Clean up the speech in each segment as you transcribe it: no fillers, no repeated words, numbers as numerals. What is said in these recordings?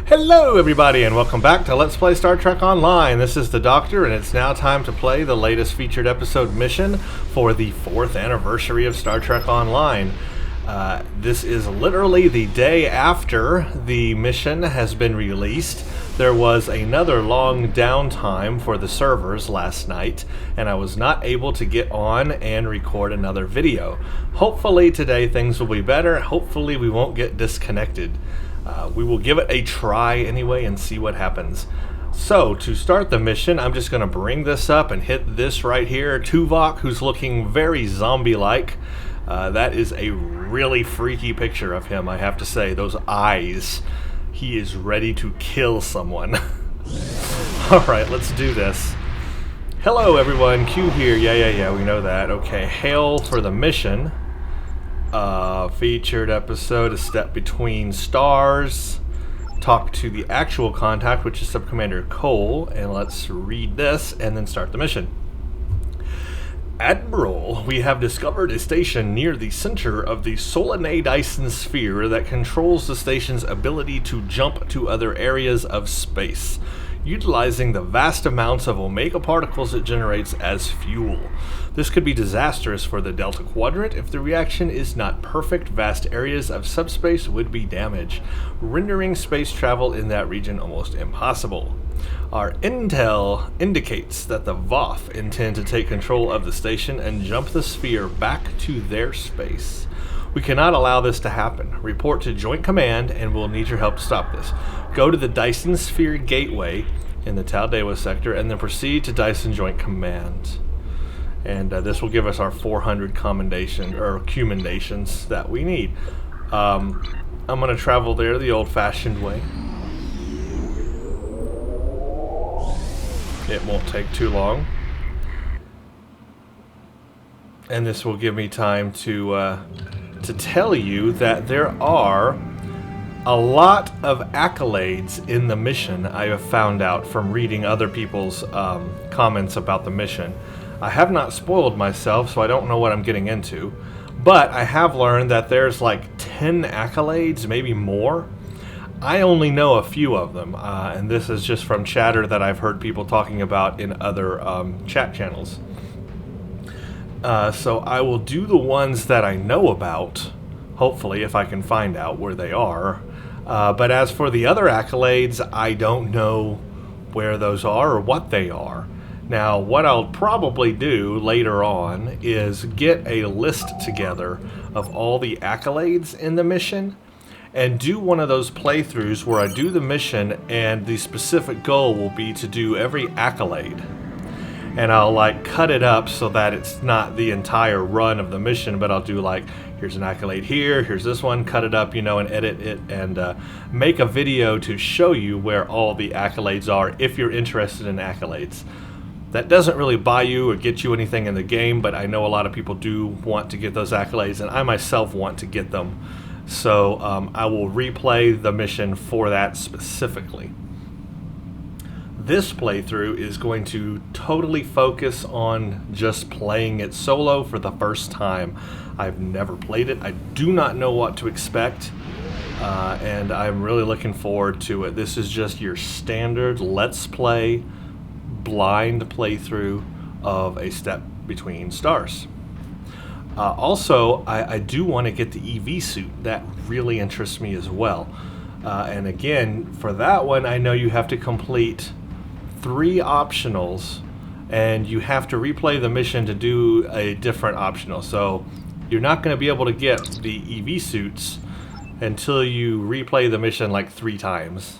Hello everybody and welcome back to Let's Play Star Trek Online. This is the Doctor and it's now time to play the latest featured episode mission for the 4th anniversary of Star Trek Online. This is literally the day after the mission has been released. There was another long downtime for the servers last night and I was not able to get on and record another video. Hopefully today things will be better. Hopefully we won't get disconnected. We will give it a try anyway and see what happens. So, to start the mission, I'm just going to bring this up and hit this right here. Tuvok, who's looking very zombie-like. That is a really freaky picture of him, I have to say. Those eyes. He is ready to kill someone. Alright, let's do this. Hello, everyone. Q here. Yeah, we know that. Okay, hail for the mission. Featured episode, A Step Between Stars. Talk to the actual contact, which is Sub-Commander Cole, and let's read this and then start the mission. Admiral, we have discovered a station near the center of the Solanae Dyson sphere that controls the station's ability to jump to other areas of space, utilizing the vast amounts of omega particles it generates as fuel. This could be disastrous for the Delta Quadrant if the reaction is not perfect. Vast areas of subspace would be damaged, rendering space travel in that region almost impossible. Our intel indicates that the Voth intend to take control of the station and jump the sphere back to their space. We cannot allow this to happen. Report to Joint Command and we'll need your help to stop this. Go to the Dyson Sphere Gateway in the Taldewa sector and then proceed to Dyson Joint Command. And this will give us our 400 commendations that we need. I'm going to travel there the old-fashioned way. It won't take too long. And this will give me time to tell you that there are a lot of accolades in the mission I have found out from reading other people's comments about the mission. I have not spoiled myself, so I don't know what I'm getting into. But I have learned that there's like 10 accolades, maybe more. I only know a few of them, and this is just from chatter that I've heard people talking about in other chat channels. So I will do the ones that I know about, hopefully, if I can find out where they are. But as for the other accolades, I don't know where those are or what they are. Now, what I'll probably do later on is get a list together of all the accolades in the mission and do one of those playthroughs where I do the mission and the specific goal will be to do every accolade. And I'll like cut it up so that it's not the entire run of the mission, but I'll do like, here's an accolade here, here's this one, cut it up, you know, and edit it and make a video to show you where all the accolades are if you're interested in accolades. That doesn't really buy you or get you anything in the game, but I know a lot of people do want to get those accolades, and I myself want to get them. So I will replay the mission for that specifically. This playthrough is going to totally focus on just playing it solo for the first time. I've never played it. I do not know what to expect, and I'm really looking forward to it. This is just your standard Let's Play blind playthrough of A Step Between Stars. Also, I do want to get the EV suit. That really interests me as well. And again, for that one, I know you have to complete 3 optionals, and you have to replay the mission to do a different optional. So you're not going to be able to get the EV suits until you replay the mission like 3 times.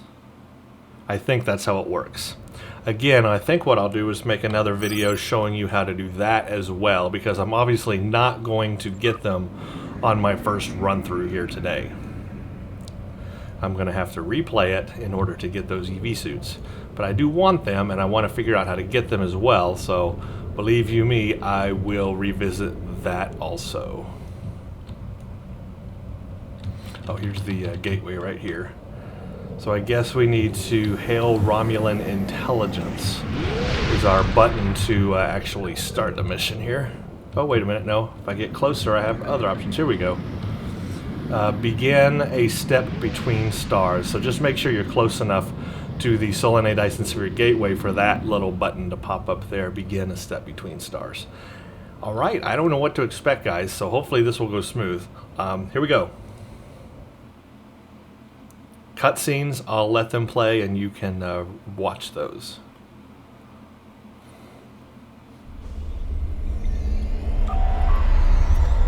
I think that's how it works. Again, I think what I'll do is make another video showing you how to do that as well, because I'm obviously not going to get them on my first run through here today. I'm going to have to replay it in order to get those EV suits. But I do want them, and I want to figure out how to get them as well, so believe you me, I will revisit that also. Oh, here's the gateway right here. So I guess we need to hail Romulan intelligence is our button to actually start the mission here. Oh, wait a minute, no. If I get closer, I have other options. Here we go. begin a step between stars. So just make sure you're close enough to the Solanae Dyson Sphere gateway for that little button to pop up there. Begin a step between stars. All right, I don't know what to expect, guys, so hopefully this will go smooth. Here we go. Cutscenes, I'll let them play and you can watch those.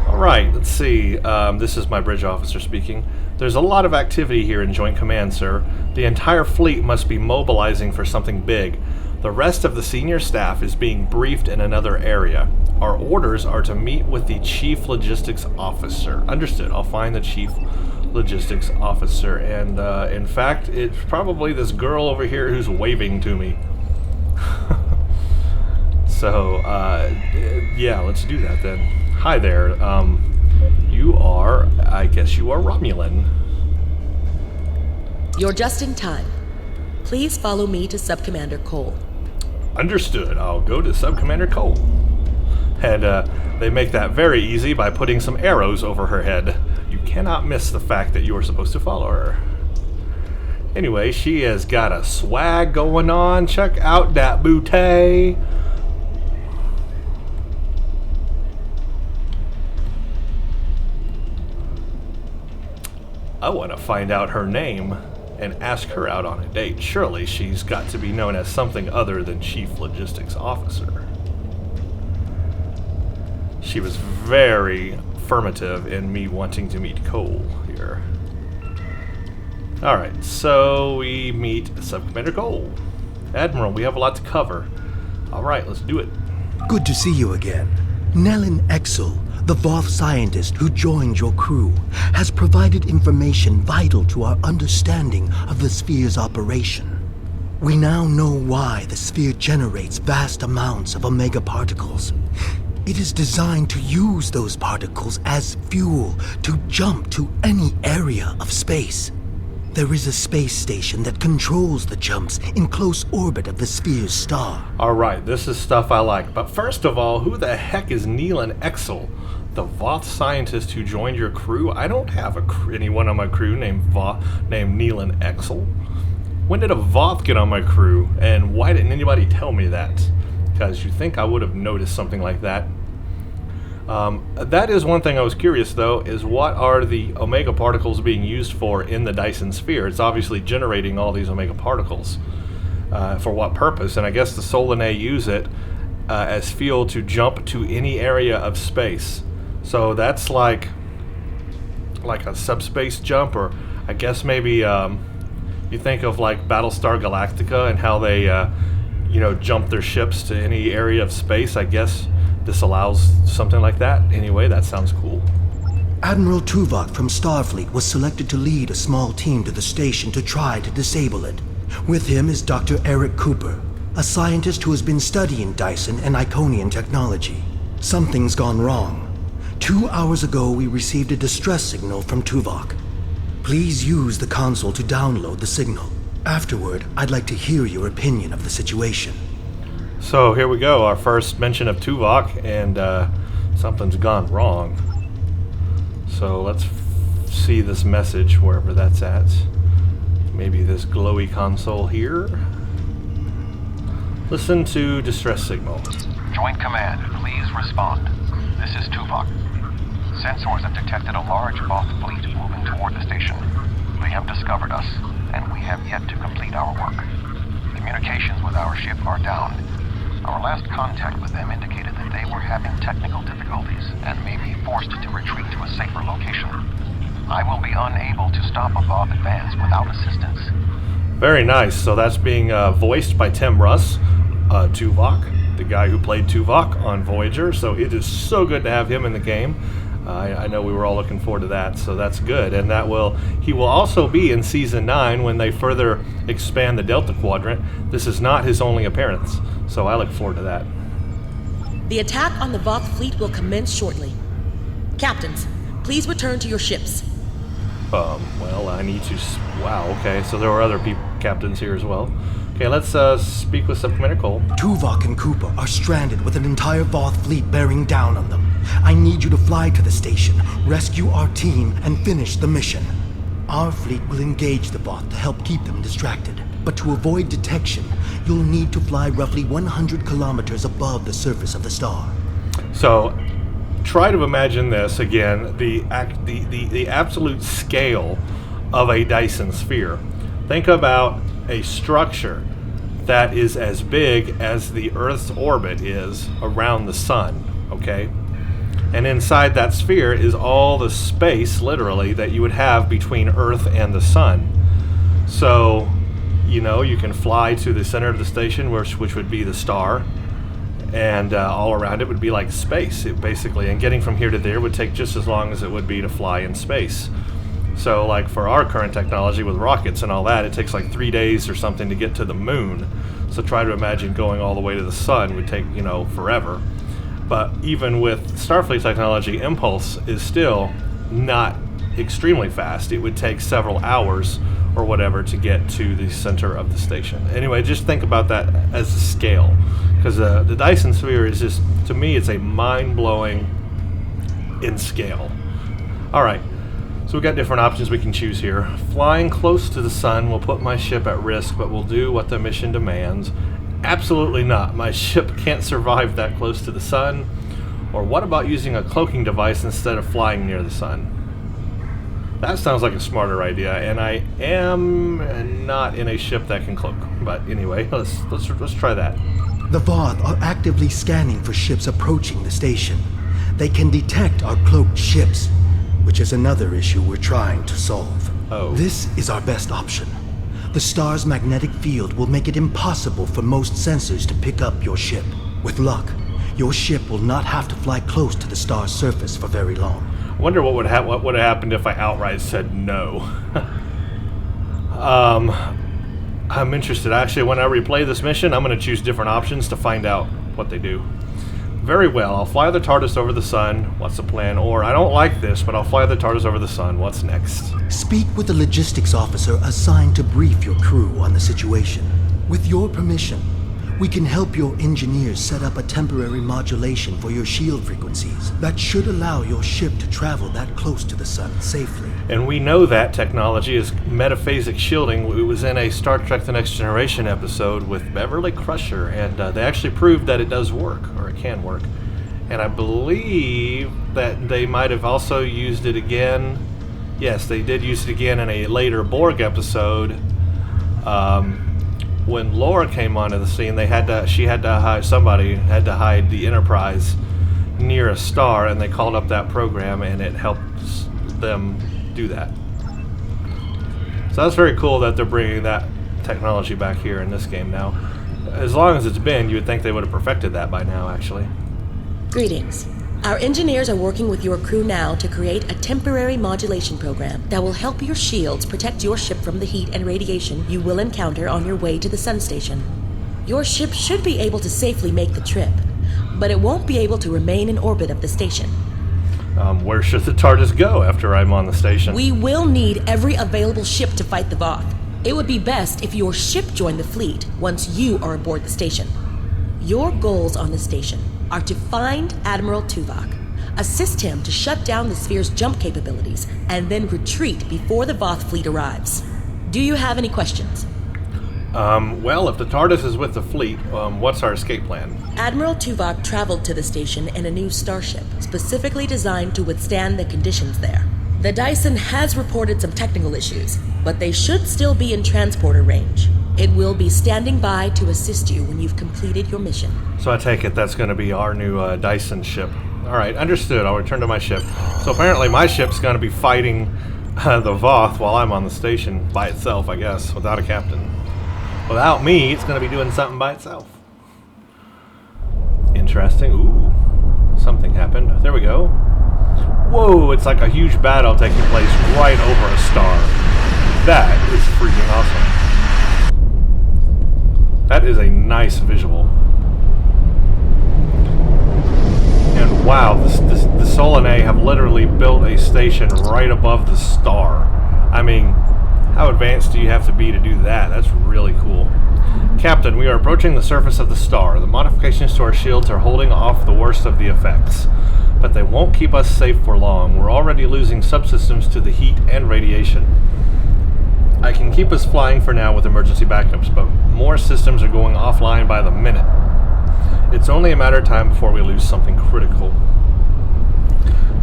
Alright, let's see. This is my bridge officer speaking. There's a lot of activity here in Joint Command, sir. The entire fleet must be mobilizing for something big. The rest of the senior staff is being briefed in another area. Our orders are to meet with the Chief Logistics Officer. Understood. I'll find the Chief Logistics Officer. And, in fact, it's probably this girl over here who's waving to me. So, yeah, let's do that then. Hi there. You are, I guess you are Romulan. You're just in time. Please follow me to Sub-Commander Cole. Understood. I'll go to Sub-Commander Cole. And they make that very easy by putting some arrows over her head. You cannot miss the fact that you are supposed to follow her. Anyway, she has got a swag going on. Check out that booty. I want to find out her name and ask her out on a date. Surely she's got to be known as something other than Chief Logistics Officer. She was very affirmative in me wanting to meet Cole here. Alright, so we meet Sub-Commander Cole. Admiral, we have a lot to cover. Alright, let's do it. Good to see you again. Nellin Exel, the Voth scientist who joined your crew, has provided information vital to our understanding of the sphere's operation. We now know why the sphere generates vast amounts of omega particles. It is designed to use those particles as fuel to jump to any area of space. There is a space station that controls the jumps in close orbit of the sphere's star. Alright, this is stuff I like. But first of all, who the heck is Nellin Exel? The Voth scientist who joined your crew? I don't have anyone on my crew named Nellin Exel. When did a Voth get on my crew? And why didn't anybody tell me that? Because you think I would have noticed something like that. That is one thing I was curious, though, is what are the omega particles being used for in the Dyson Sphere? It's obviously generating all these omega particles. For what purpose? And I guess the Solanae use it as fuel to jump to any area of space. So that's like a subspace jump, or I guess maybe you think of like Battlestar Galactica and how they jump their ships to any area of space. I guess this allows something like that. Anyway, that sounds cool. Admiral Tuvok from Starfleet was selected to lead a small team to the station to try to disable it. With him is Dr. Eric Cooper, a scientist who has been studying Dyson and Iconian technology. Something's gone wrong. 2 hours ago, we received a distress signal from Tuvok. Please use the console to download the signal. Afterward, I'd like to hear your opinion of the situation. So here we go, our first mention of Tuvok, and something's gone wrong. So let's see this message wherever that's at. Maybe this glowy console here. Listen to distress signal. Joint Command, please respond. This is Tuvok. Sensors have detected a large Voth fleet moving toward the station. They have discovered us, and we have yet to complete our work. Communications with our ship are down. Our last contact with them indicated that they were having technical difficulties and may be forced to retreat to a safer location. I will be unable to stop a Voth advance without assistance. Very nice. So that's being voiced by Tim Russ, Tuvok, the guy who played Tuvok on Voyager. So it is so good to have him in the game. I know we were all looking forward to that, so that's good. And he will also be in Season 9 when they further expand the Delta Quadrant. This is not his only appearance, so I look forward to that. The attack on the Voth fleet will commence shortly. Captains, please return to your ships. Well, I need to... Wow, okay, so there were other captains here as well. Okay, let's speak with Sub-Commander Cole. Tuvok and Cooper are stranded with an entire Voth fleet bearing down on them. I need you to fly to the station, rescue our team, and finish the mission. Our fleet will engage the Voth to help keep them distracted. But to avoid detection, you'll need to fly roughly 100 kilometers above the surface of the star. So, try to imagine this again, the absolute scale of a Dyson sphere. Think about a structure that is as big as the Earth's orbit is around the sun, okay? And inside that sphere is all the space, literally, that you would have between Earth and the sun. So, you know, you can fly to the center of the station, which would be the star, and all around it would be like space, basically. And getting from here to there would take just as long as it would be to fly in space. So, like, for our current technology with rockets and all that, it takes like 3 days or something to get to the moon. So try to imagine going all the way to the sun would take, you know, forever. But even with Starfleet technology, impulse is still not extremely fast. It would take several hours or whatever to get to the center of the station. Anyway, just think about that as a scale. Because the Dyson sphere is just, to me, it's a mind-blowing in scale. Alright, so we've got different options we can choose here. Flying close to the sun will put my ship at risk, but will do what the mission demands. Absolutely not. My ship can't survive that close to the sun. Or what about using a cloaking device instead of flying near the sun? That sounds like a smarter idea, and I am not in a ship that can cloak. But anyway, let's try that. The Voth are actively scanning for ships approaching the station. They can detect our cloaked ships, which is another issue we're trying to solve. Oh. This is our best option. The star's magnetic field will make it impossible for most sensors to pick up your ship. With luck, your ship will not have to fly close to the star's surface for very long. I wonder what would have happened if I outright said no. I'm interested. Actually, when I replay this mission, I'm going to choose different options to find out what they do. Very well, I'll fly the TARDIS over the sun. What's the plan? Or, I don't like this, but I'll fly the TARDIS over the sun. What's next? Speak with the logistics officer assigned to brief your crew on the situation. With your permission, we can help your engineers set up a temporary modulation for your shield frequencies that should allow your ship to travel that close to the sun safely. And we know that technology is metaphasic shielding. It was in a Star Trek The Next Generation episode with Beverly Crusher, and they actually proved that it does work, or it can work. And I believe that they might have also used it again. Yes, they did use it again in a later Borg episode. When Laura came onto the scene, somebody had to hide the Enterprise near a star, and they called up that program, and it helped them do that. So that's very cool that they're bringing that technology back here in this game now. As long as it's been, you would think they would have perfected that by now, actually. Greetings. Our engineers are working with your crew now to create a temporary modulation program that will help your shields protect your ship from the heat and radiation you will encounter on your way to the sun station. Your ship should be able to safely make the trip, but it won't be able to remain in orbit of the station. Where should the TARDIS go after I'm on the station? We will need every available ship to fight the Voth. It would be best if your ship joined the fleet once you are aboard the station. Your goals on the station are to find Admiral Tuvok, assist him to shut down the sphere's jump capabilities, and then retreat before the Voth fleet arrives. Do you have any questions? Well, if the TARDIS is with the fleet, what's our escape plan? Admiral Tuvok traveled to the station in a new starship, specifically designed to withstand the conditions there. The Dyson has reported some technical issues, but they should still be in transporter range. It will be standing by to assist you when you've completed your mission. So I take it that's going to be our new Dyson ship. Alright, understood. I'll return to my ship. So apparently my ship's going to be fighting the Voth while I'm on the station by itself, I guess, without a captain. Without me, it's going to be doing something by itself. Interesting. Ooh, something happened. There we go. Whoa, it's like a huge battle taking place right over a star. That is freaking awesome. That is a nice visual. And wow, the Solanae have literally built a station right above the star. I mean, how advanced do you have to be to do that? That's really cool. Captain, we are approaching the surface of the star. The modifications to our shields are holding off the worst of the effects, but they won't keep us safe for long. We're already losing subsystems to the heat and radiation. I can keep us flying for now with emergency backups, but more systems are going offline by the minute. It's only a matter of time before we lose something critical.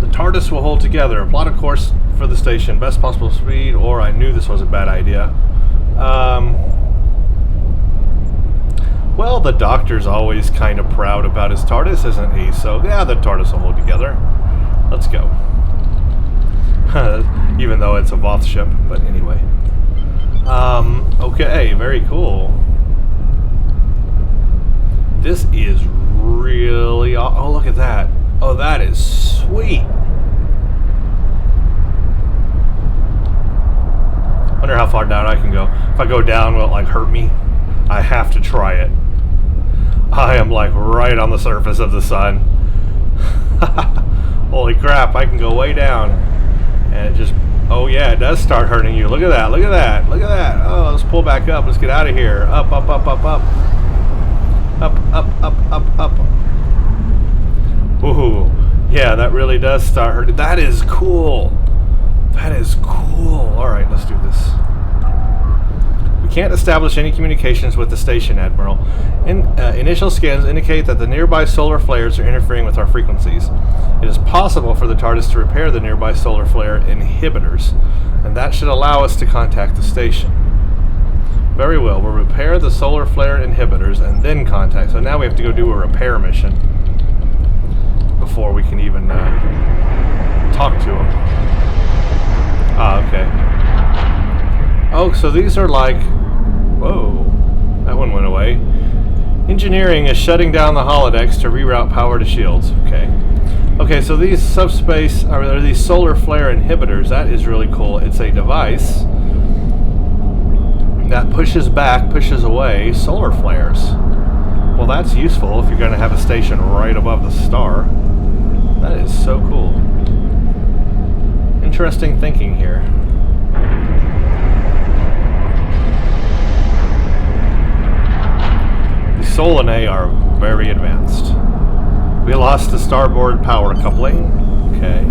The TARDIS will hold together. Plot a course for the station, best possible speed, or I knew this was a bad idea. Well, the Doctor's always kind of proud about his TARDIS, isn't he? So, yeah, the TARDIS will hold together. Let's go. Even though it's a Voth ship, but anyway. Okay, very cool. This is really... Oh, look at that. Oh, that is sweet. Wonder how far down I can go. If I go down, will it, like, hurt me? I have to try it. I am, like, right on the surface of the sun. Holy crap, I can go way down. And it just... Oh, yeah, it does start hurting you. Look at that, look at that, look at that. Oh, let's pull back up. Let's get out of here. Up, up, up, up, up. Up, up, up, up, up. Ooh, yeah, that really does start hurting. That is cool. That is cool. Alright, let's do this. We can't establish any communications with the station, Admiral. Initial scans indicate that the nearby solar flares are interfering with our frequencies. It is possible for the TARDIS to repair the nearby solar flare inhibitors, and that should allow us to contact the station. Very well, we'll repair the solar flare inhibitors and then contact. So now we have to go do a repair mission before we can even talk to them. Ah, okay. Oh, so these are like... Whoa, that one went away. Engineering is shutting down the holodecks to reroute power to shields. Okay. Okay, so these subspace, or these solar flare inhibitors, that is really cool. It's a device that pushes away solar flares. Well, that's useful if you're going to have a station right above the star. That is so cool. Interesting thinking here. The Solanae are very advanced. We lost the starboard power coupling. Okay.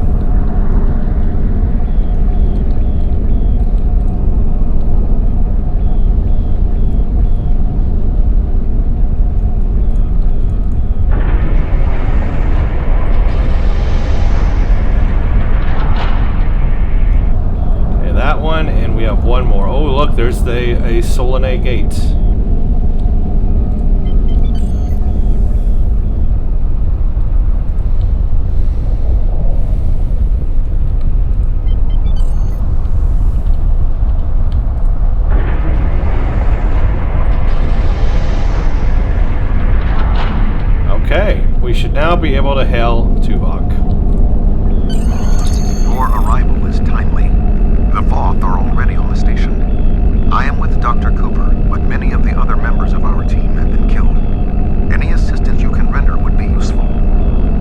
Okay, that one, and we have one more. Oh, look, there's a Solanae gate. Okay, we should now be able to hail Tuvok. Your arrival is timely. The Voth are already on the station. I am with Dr. Cooper, but many of the other members of our team have been killed. Any assistance you can render would be useful.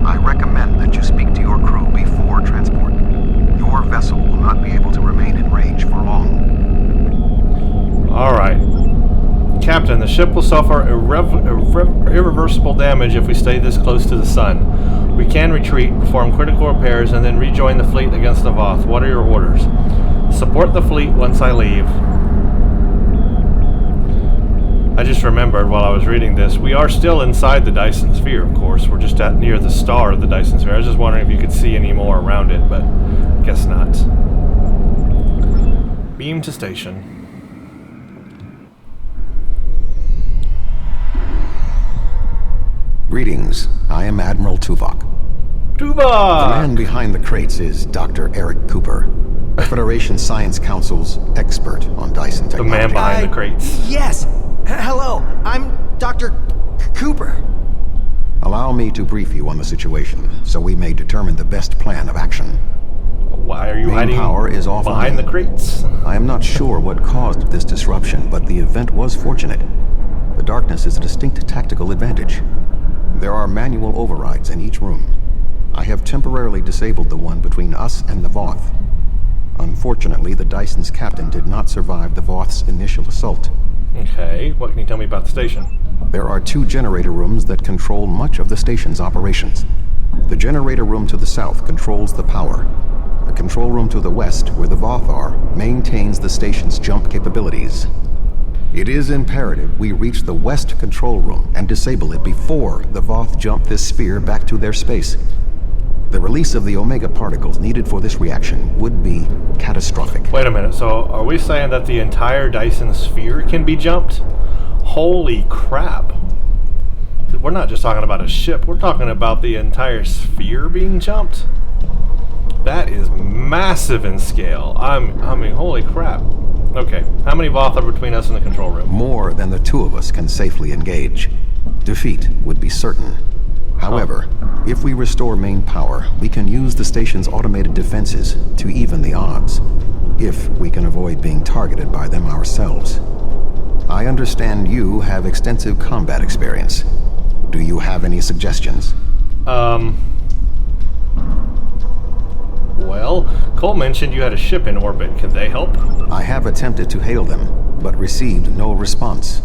I recommend that you speak to your crew before transport. Your vessel will not be able to remain in range for long. Alright. Captain, the ship will suffer irreversible damage if we stay this close to the sun. We can retreat, perform critical repairs, and then rejoin the fleet against the Voth. What are your orders? Support the fleet once I leave. I just remembered while I was reading this, we are still inside the Dyson Sphere, of course. We're just near the star of the Dyson Sphere. I was just wondering if you could see any more around it, but I guess not. Beam to station. Greetings. I am Admiral Tuvok. Tuvok! The man behind the crates is Dr. Eric Cooper, the Federation Science Council's expert on Dyson The technology. man behind the crates. Yes. Hello. I'm Dr. Cooper. Allow me to brief you on the situation, so we may determine the best plan of action. Why are you Main hiding power is offline. behind the crates? I am not sure what caused this disruption, but the event was fortunate. The darkness is a distinct tactical advantage. There are manual overrides in each room. I have temporarily disabled the one between us and the Voth. Unfortunately, the Dyson's captain did not survive the Voth's initial assault. Okay, what can you tell me about the station? There are 2 generator rooms that control much of the station's operations. The generator room to the south controls the power. The control room to the west, where the Voth are, maintains the station's jump capabilities. It is imperative we reach the west control room and disable it before the Voth jump this sphere back to their space. The release of the Omega particles needed for this reaction would be catastrophic. Wait a minute, so are we saying that the entire Dyson sphere can be jumped? Holy crap. We're not just talking about a ship, we're talking about the entire sphere being jumped? That is massive in scale. I mean, holy crap. Okay, how many Voth are between us and the control room? More than the 2 of us can safely engage. Defeat would be certain. However, if we restore main power, we can use the station's automated defenses to even the odds, if we can avoid being targeted by them ourselves. I understand you have extensive combat experience. Do you have any suggestions? Well, Cole mentioned you had a ship in orbit. Could they help? I have attempted to hail them, but received no response.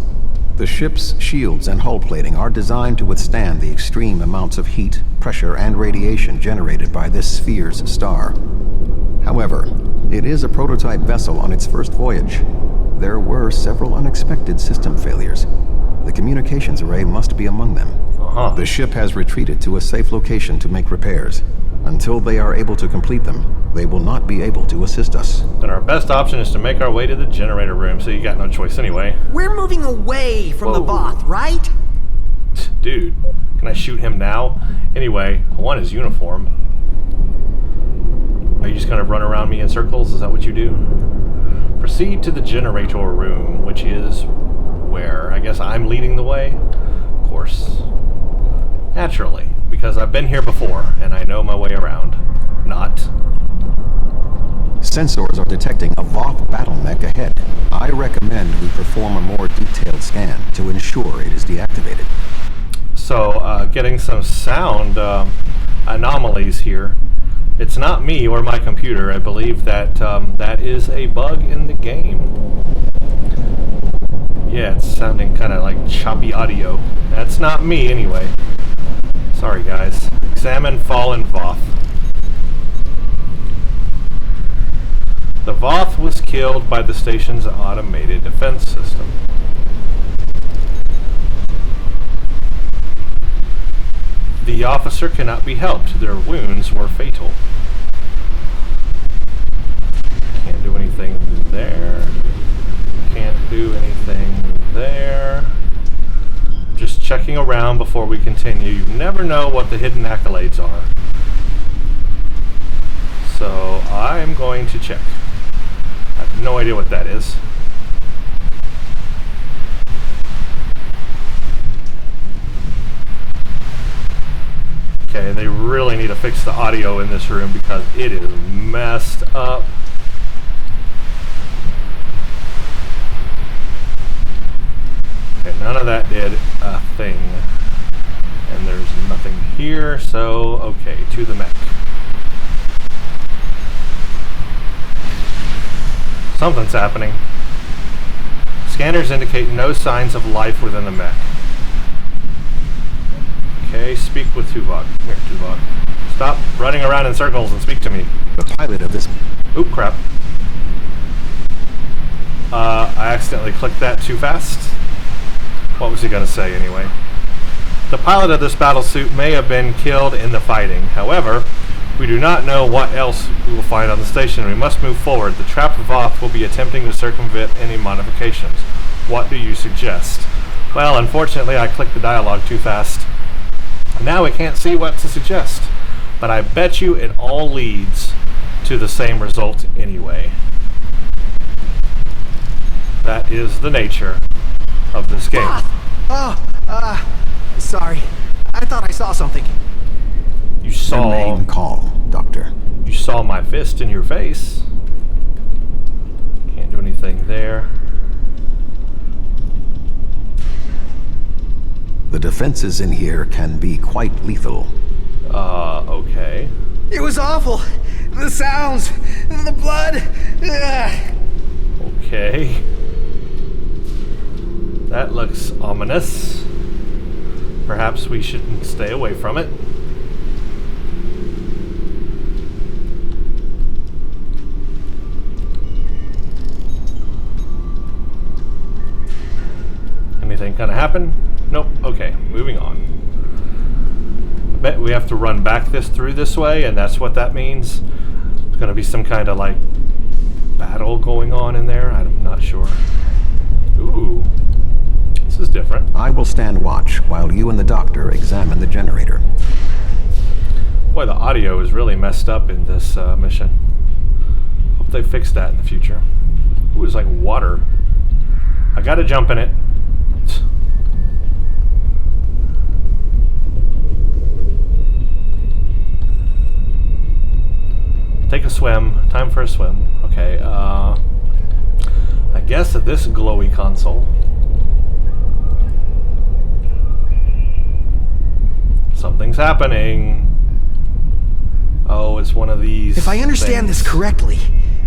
The ship's shields and hull plating are designed to withstand the extreme amounts of heat, pressure, and radiation generated by this sphere's star. However, it is a prototype vessel on its first voyage. There were several unexpected system failures. The communications array must be among them. The ship has retreated to a safe location to make repairs. Until they are able to complete them, they will not be able to assist us. Then our best option is to make our way to the generator room, so you got no choice anyway. We're moving away from the Voth, right? Dude, can I shoot him now? Anyway, I want his uniform. Are you just gonna run around me in circles? Is that what you do? Proceed to the generator room, which is where? I guess I'm leading the way? Of course. Naturally, because I've been here before, and I know my way around. Not. Sensors are detecting a Voth battle mech ahead. I recommend we perform a more detailed scan to ensure it is deactivated. So, getting some sound anomalies here. It's not me or my computer. I believe that that is a bug in the game. Yeah, it's sounding kind of like choppy audio. That's not me anyway. Sorry guys. Examine fallen Voth. The Voth was killed by the station's automated defense system. The officer cannot be helped. Their wounds were fatal. Can't do anything there. Can't do anything there. Just checking around before we continue. You never know what the hidden accolades are. So I'm going to check. I have no idea what that is. Okay, they really need to fix the audio in this room because it is messed up. Okay, none of that did a thing. And there's nothing here, so okay, to the mech. Something's happening. Scanners indicate no signs of life within the mech. Okay, speak with Tuvok. Come here, Tuvok. Stop running around in circles and speak to me. The pilot of this... Oop, crap. I accidentally clicked that too fast. What was he going to say anyway? The pilot of this battlesuit may have been killed in the fighting. However, we do not know what else we will find on the station. We must move forward. The trapped Voth will be attempting to circumvent any modifications. What do you suggest? Well, unfortunately, I clicked the dialogue too fast. Now we can't see what to suggest. But I bet you it all leads to the same result anyway. That is the nature of this game. Sorry. I thought I saw something. You saw... Remain calm, Doctor. You saw my fist in your face. Can't do anything there. The defenses in here can be quite lethal. Okay. It was awful. The sounds, the blood. Okay. That looks ominous. Perhaps we should stay away from it. Anything gonna happen? Nope. Okay, moving on. I bet we have to run back through this way, and that's what that means. There's gonna be some kind of like battle going on in there. I'm not sure. Ooh, this is different. I will stand watch while you and the doctor examine the generator. Boy, the audio is really messed up in this mission. Hope they fix that in the future. Ooh, it's like water. I gotta jump in it. Take a swim. Time for a swim. Okay, I guess at this glowy console. Something's happening. Oh, it's one of these. If I understand things. this correctly,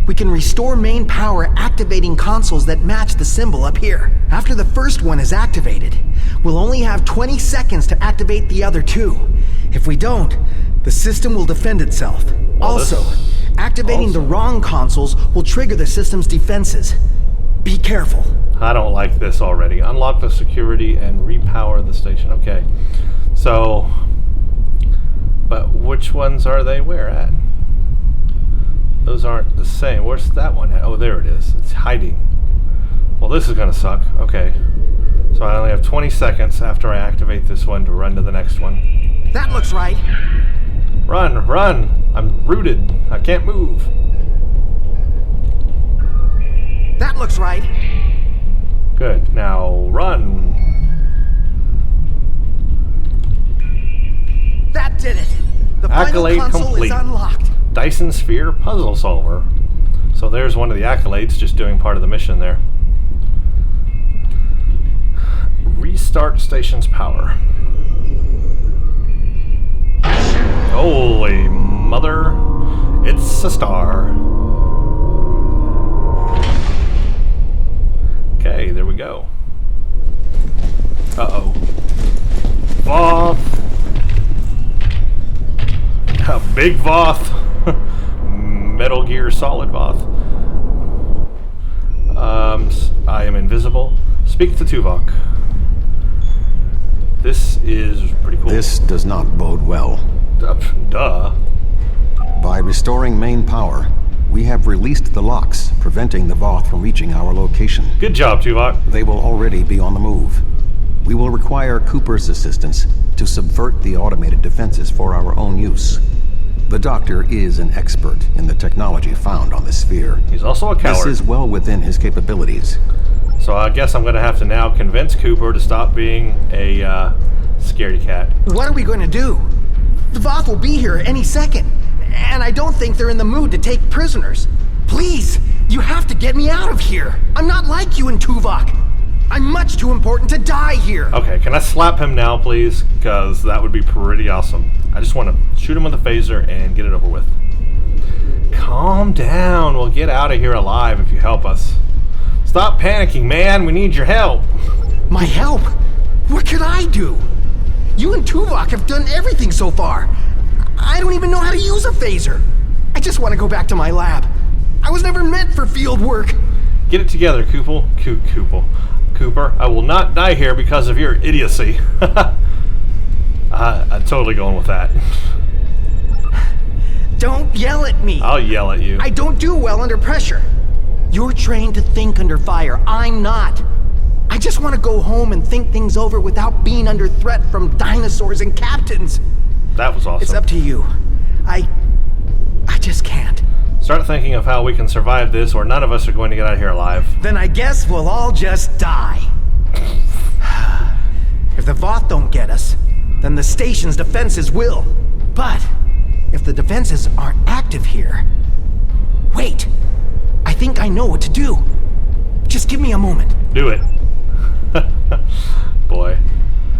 we can restore main power activating consoles that match the symbol up here. After the first one is activated, we'll only have 20 seconds to activate the other two. If we don't, the system will defend itself. Well, also, activating the wrong consoles will trigger the system's defenses. Be careful. I don't like this already. Unlock the security and repower the station. Okay. So, but which ones are they where at? Those aren't the same. Where's that one at? Oh, there it is. It's hiding. Well, this is going to suck. Okay. So I only have 20 seconds after I activate this one to run to the next one. That looks right. Run, run! I'm rooted. I can't move. That looks right. Good. Now run. That did it. The final Accolade console complete. is unlocked. Dyson Sphere Puzzle Solver. So there's one of the accolades, just doing part of the mission there. Restart station's power. Holy mother, it's a star. Okay, there we go. Uh-oh. Voth. A big Voth. Metal Gear Solid Voth. I am invisible. Speak to Tuvok. This is pretty cool. This does not bode well. Duh. By restoring main power, we have released the locks, preventing the Voth from reaching our location. Good job, Tuvok. They will already be on the move. We will require Cooper's assistance to subvert the automated defenses for our own use. The Doctor is an expert in the technology found on the sphere. He's also a coward. This is well within his capabilities. So I guess I'm going to have to now convince Cooper to stop being a scaredy cat. What are we going to do? The Voth will be here any second, and I don't think they're in the mood to take prisoners. Please, you have to get me out of here. I'm not like you and Tuvok. I'm much too important to die here. Okay, can I slap him now, please? Because that would be pretty awesome. I just want to shoot him with a phaser and get it over with. Calm down. We'll get out of here alive if you help us. Stop panicking, man. We need your help. My help? What could I do? You and Tuvok have done everything so far. I don't even know how to use a phaser. I just want to go back to my lab. I was never meant for field work. Get it together, Cooper. I will not die here because of your idiocy. I'm totally going with that. Don't yell at me. I'll yell at you. I don't do well under pressure. You're trained to think under fire. I'm not. I just want to go home and think things over without being under threat from dinosaurs and captains. That was awesome. It's up to you. I just can't. Start thinking of how we can survive this, or none of us are going to get out of here alive. Then I guess we'll all just die. If the Voth don't get us, then the station's defenses will. But if the defenses aren't active here... Wait! I think I know what to do. Just give me a moment. Do it.